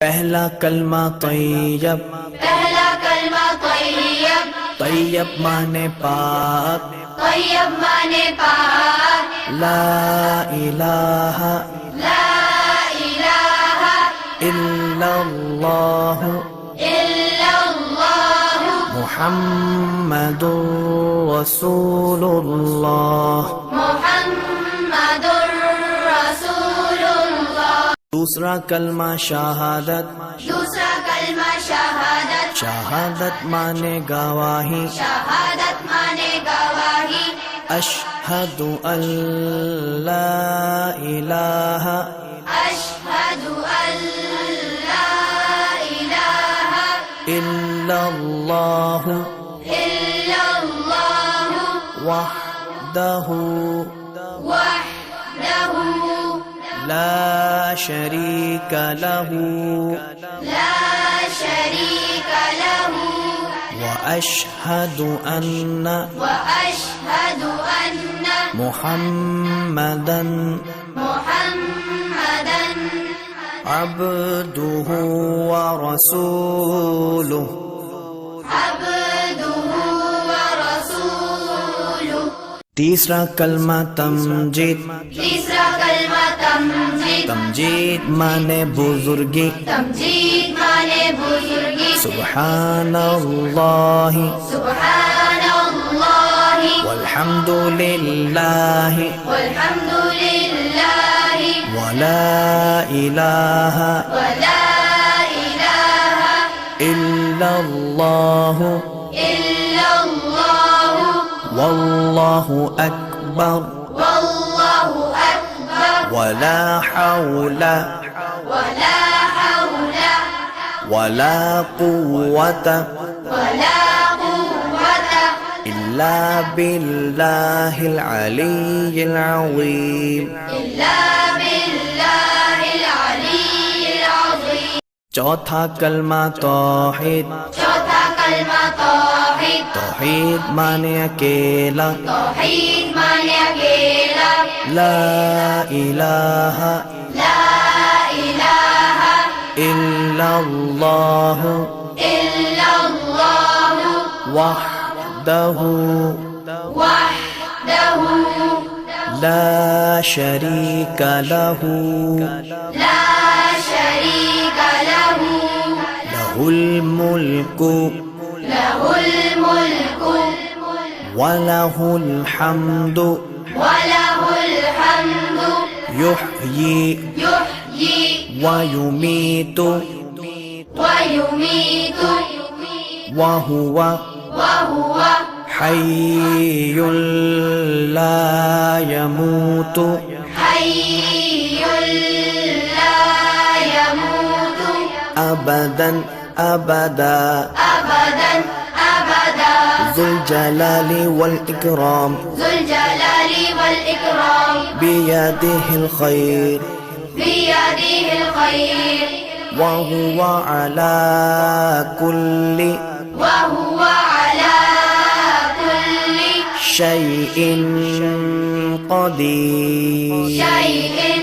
पहला कलमा तैयब, पहला कलमा तैयब, तैयब माने पाक, तैयब माने पाक, ला इलाहा ला इलाहा इल्लल्लाह इल्लल्लाह मुहम्मदुर रसूलुल्लाह। मुहम्मदुर रसूलुल्लाह। दूसरा कलमा शहादत, दूसरा कलमा शहादत, शहादत माने गवाही, शहादत माने गवाही, अशहदु अल्ला इलाहा अशहदु अल्ला इलाहा इल्लल्लाह इल्लल्लाह वहदहु वहदहु ला शरीक लहू ला शरीक लहू व अशहदु अन्ना वअशहदु अन्न मुहम्मदन मुहम्मदन अब्दुहु व रसूलुहु। अब्दुहु व रसूलुहु। तीसरा कलमा तमजीद, तीसरा कलमा तमजीद, तमजीद माने बुजुर्गी, तमजीद माने बुजुर्गी, सुब्हानल्लाहि सुब्हानल्लाहि वल्हम्दुलिल्लाहि वल्हम्दुलिल्लाहि वला इलाहा वला इलाहा इल्लल्लाहु इल्लल्लाह वल्लाहु अकबर वल्लाहु अकबर वला हौला वला हौला वला कुव्वता वला कुव्वता इल्ला बिल्लाहिल अलिय्यिल अज़ीम। इल्ला बिल्लाहिल अलिय्यिल अज़ीम। चौथा कलमा तौहीद, चौथा कलमा तौहीद, तौहीद माने अकेला, तौहीद माने अकेला, ला इलाहा ला इलाहा इल्लल्लाह इल्लल्लाह वहदहु वहदहु ला शरीक लहू ला शरीक लहू लहुल मुल्कु लहुल मुल्कु वलहुल हम्दु वलहुल हम्दु युह्यी युह्यी व युमीतु वयुमीतु वहुव वहुव हय्युल ला यमूतु हय्युल ला यमूतु अबदन अबदा अबदन अबदा ज़ुल जलालि वल इकराम ज़ुल जलाली वल इकराम बियदिहिल खैर बियदिहिल खैर वहुव अला कुल्लि वहुव अला कुल्लि शैइन क़दीर। शैइन